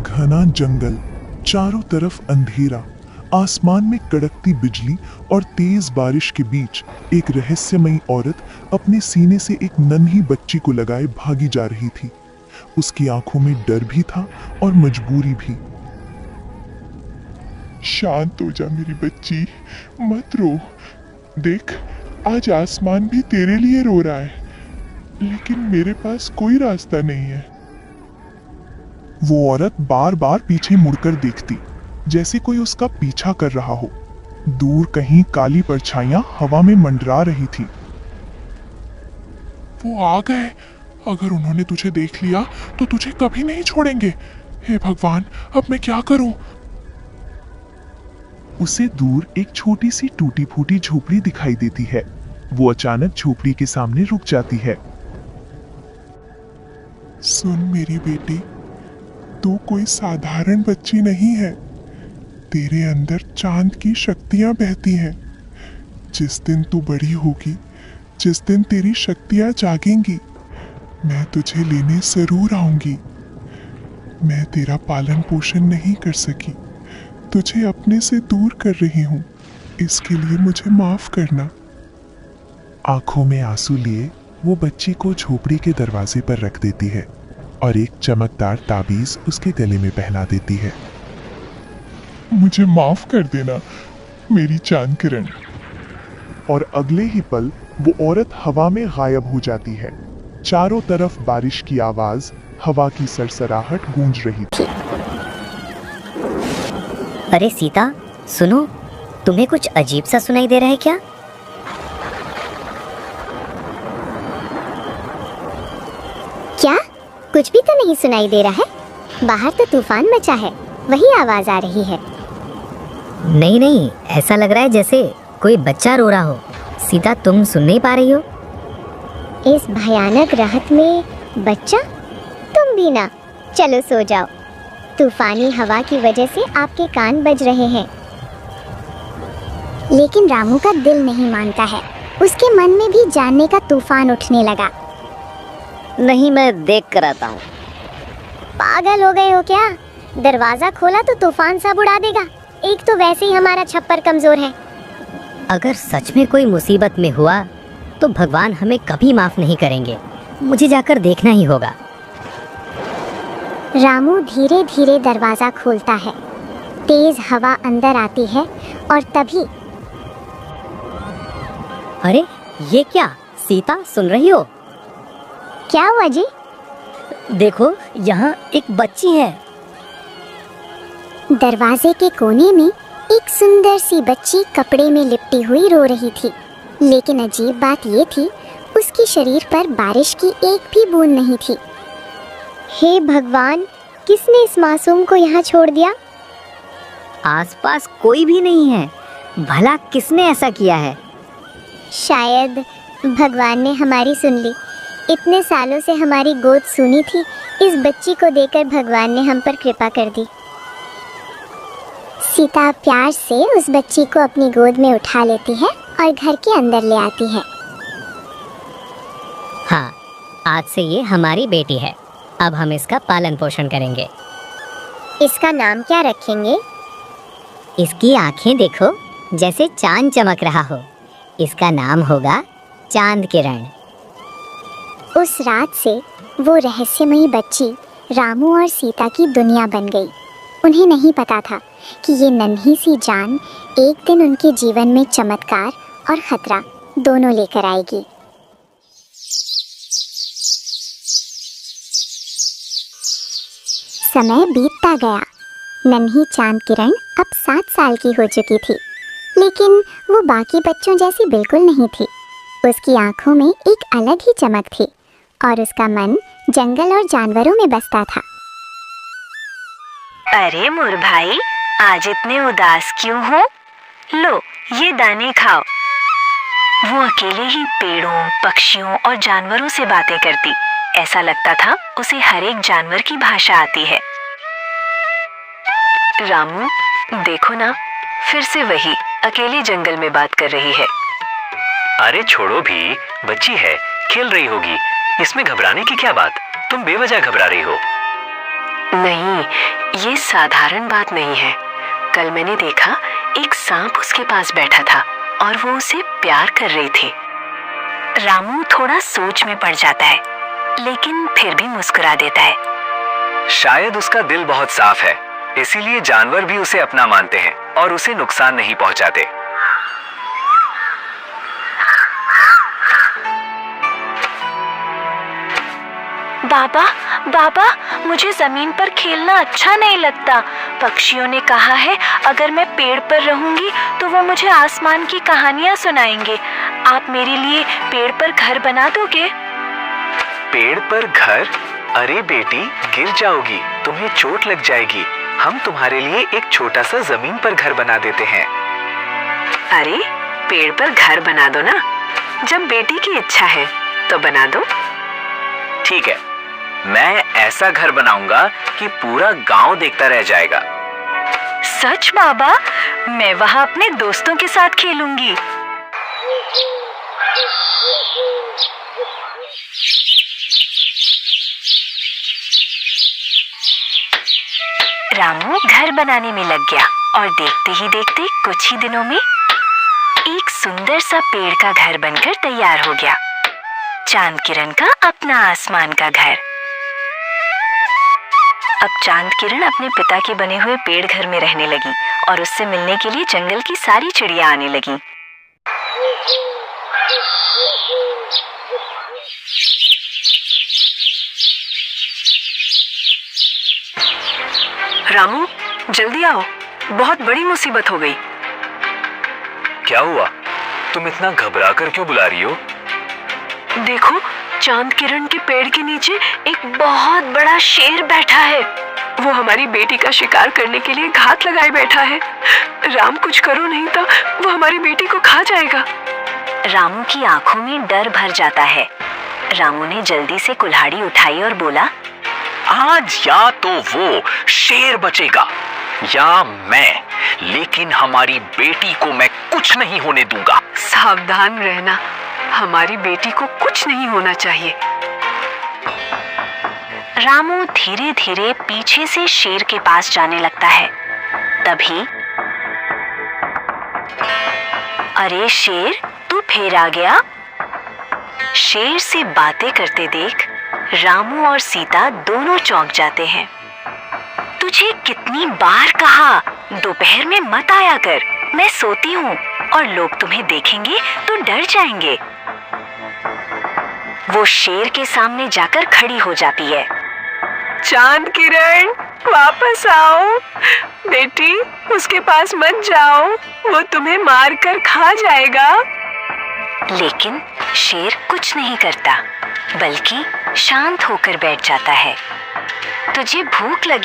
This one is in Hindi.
घना जंगल, चारों तरफ अंधेरा, आसमान में कड़कती बिजली और तेज बारिश के बीच एक रहस्यमयी औरत अपने सीने से एक नन्ही बच्ची को लगाए भागी जा रही थी। उसकी आंखों में डर भी था और मजबूरी भी। शांत हो जा मेरी बच्ची, मत रो। देख, आज आसमान भी तेरे लिए रो रहा है, लेकिन मेरे पास कोई रास्ता नहीं है। वो औरत बार बार पीछे मुड़कर देखती, जैसे कोई उसका पीछा कर रहा हो। दूर कहीं काली परछाइयां हवा में मंडरा रही थी। वो आ गए। अगर उन्होंने तुझे देख लिया तो तुझे कभी नहीं छोड़ेंगे। हे भगवान, अब मैं क्या करूं? उसे दूर एक छोटी सी टूटी फूटी झोपड़ी दिखाई देती है। वो अचानक झोपड़ी के सामने रुक जाती है। सुन मेरी बेटी, तू कोई साधारण बच्ची नहीं है। तेरे अंदर चांद की शक्तियां बहती हैं। जिस दिन तू बड़ी होगी, जिस दिन तेरी शक्तियां जागेंगी, मैं तुझे लेने जरूर आऊंगी। मैं तेरा पालन पोषण नहीं कर सकी, तुझे अपने से दूर कर रही हूं। इसके लिए मुझे माफ करना। आंखों में आंसू लिए वो बच्ची को झोपड़ी के दरवाजे पर रख देती है और एक चमकदार ताबीज उसके गले में पहना देती है। मुझे माफ कर देना मेरी चांद किरण। और अगले ही पल वो औरत हवा में गायब हो जाती है। चारों तरफ बारिश की आवाज, हवा की सरसराहट गूंज रही थी। अरे सीता, सुनो, तुम्हें कुछ अजीब सा सुनाई दे रहा है क्या? क्या? कुछ भी तो नहीं सुनाई दे रहा है। बाहर तो तूफान मचा है, वही आवाज आ रही है। नहीं नहीं, ऐसा लग रहा है जैसे कोई बच्चा रो रहा हो। सीता, तुम सुन नहीं पा रही हो? इस भयानक राहत में बच्चा? तुम भी ना। चलो सो जाओ। तूफानी हवा की वजह से आपके कान बज रहे हैं। लेकिन रामू का दिल नहीं मानता है। उसके मन में भी जानने का तूफान उठने लगा। नहीं, मैं देख कर आता हूँ। पागल हो गए हो क्या? दरवाजा खोला तो तूफान सब उड़ा देगा। एक तो वैसे ही हमारा छप्पर कमजोर है। अगर सच में कोई मुसीबत में हुआ तो भगवान हमें कभी माफ नहीं करेंगे। मुझे जाकर देखना ही होगा। रामू धीरे धीरे दरवाजा खोलता है। तेज हवा अंदर आती है और तभी अरे ये क्या? सीता, सुन रही हो? क्या हुआ जी? देखो, यहाँ एक बच्ची है। दरवाजे के कोने में एक सुंदर सी बच्ची कपड़े में लिपटी हुई रो रही थी। लेकिन अजीब बात ये थी, उसके शरीर पर बारिश की एक भी बूंद नहीं थी। हे भगवान, किसने इस मासूम को यहाँ छोड़ दिया? आसपास कोई भी नहीं है। भला किसने ऐसा किया है? शायद भगवान ने हमारी सुन ली। इतने सालों से हमारी गोद सूनी थी। इस बच्ची को देकर भगवान ने हम पर कृपा कर दी। सीता प्यार से उस बच्ची को अपनी गोद में उठा लेती है और घर के अंदर ले आती है। हाँ, आज से ये हमारी बेटी है। अब हम इसका पालन पोषण करेंगे। इसका नाम क्या रखेंगे? इसकी आंखें देखो, जैसे चांद चमक रहा हो। इसका नाम होगा चांद किरण। उस रात से वो रहस्यमयी बच्ची रामू और सीता की दुनिया बन गई। उन्हें नहीं पता था कि ये नन्ही सी जान एक दिन उनके जीवन में चमत्कार और खतरा दोनों लेकर आएगी। समय बीतता गया। नन्ही चांद किरण अब 7 साल की हो चुकी थी, लेकिन वो बाकी बच्चों जैसी बिल्कुल नहीं थी। उसकी आंखों में एक अलग ही चमक थी और उसका मन जंगल और जानवरों में बसता था। अरे मोर भाई, आज इतने उदास क्यों हो? लो, ये दाने खाओ। वो अकेले ही पेड़ों, पक्षियों और जानवरों से बातें करती। ऐसा लगता था उसे हर एक जानवर की भाषा आती है। रामू, देखो ना, फिर से वही अकेले जंगल में बात कर रही है। अरे छोड़ो भी, बच्ची है, खेल रही होगी। इसमें घबराने की क्या बात? तुम बेवजह घबरा रही हो। नहीं, ये साधारण बात नहीं है। कल मैंने देखा एक सांप उसके पास बैठा था और वो उसे प्यार कर रहे थे। रामू थोड़ा सोच में पड़ जाता है, लेकिन फिर भी मुस्कुरा देता है। शायद उसका दिल बहुत साफ है, इसीलिए जानवर भी उसे अपना मानते हैं और उसे नुकसान नहीं पहुंचाते। बाबा, बाबा, मुझे जमीन पर खेलना अच्छा नहीं लगता। पक्षियों ने कहा है अगर मैं पेड़ पर रहूंगी तो वो मुझे आसमान की कहानियां सुनाएंगे। आप मेरे लिए पेड़ पर घर बना दोगे? पेड़ पर घर? अरे बेटी, गिर जाओगी, तुम्हें चोट लग जाएगी। हम तुम्हारे लिए एक छोटा सा जमीन पर घर बना देते हैं। अरे, पेड़ पर घर बना दो ना। जब बेटी की इच्छा है तो बना दो। ठीक है, मैं ऐसा घर बनाऊंगा कि पूरा गांव देखता रह जाएगा। सच बाबा? मैं वहां अपने दोस्तों के साथ खेलूंगी। रामू घर बनाने में लग गया और देखते ही देखते कुछ ही दिनों में एक सुंदर सा पेड़ का घर बनकर तैयार हो गया। चांद किरण का अपना आसमान का घर। अब चांद किरण अपने पिता के बने हुए पेड़ घर में रहने लगी और उससे मिलने के लिए जंगल की सारी चिड़िया आने लगी। रामू, जल्दी आओ, बहुत बड़ी मुसीबत हो गई। क्या हुआ? तुम इतना घबरा कर क्यों बुला रही हो? देखो, चांद किरण के पेड़ के नीचे एक बहुत बड़ा शेर बैठा है। वो हमारी बेटी का शिकार करने के लिए घात लगाए बैठा है। राम, कुछ करो, नहीं तो वो हमारी बेटी को खा जाएगा। रामू की आंखों में डर भर जाता है। रामू ने जल्दी से कुल्हाड़ी उठाई और बोला, आज या तो वो शेर बचेगा या मैं, लेकिन हमारी बेटी को मैं कुछ नहीं होने दूंगा। सावधान रहना, हमारी बेटी को कुछ नहीं होना चाहिए। रामू धीरे धीरे पीछे से शेर के पास जाने लगता है। तभी, अरे शेर, तू फिर आ गया। शेर से बातें करते देख रामू और सीता दोनों चौंक जाते हैं। तुझे कितनी बार कहा दोपहर में मत आया कर, मैं सोती हूँ और लोग तुम्हें देखेंगे तो डर जाएंगे। वो शेर के सामने जाकर खड़ी हो जाती है। चांद किरण, वापस आओ। बेटी, उसके पास मत जाओ, वो तुम्हें मारकर खा जाएगा। लेकिन शेर कुछ नहीं करता, बल्कि शांत होकर बैठ जाता है। तुझे भूख लगी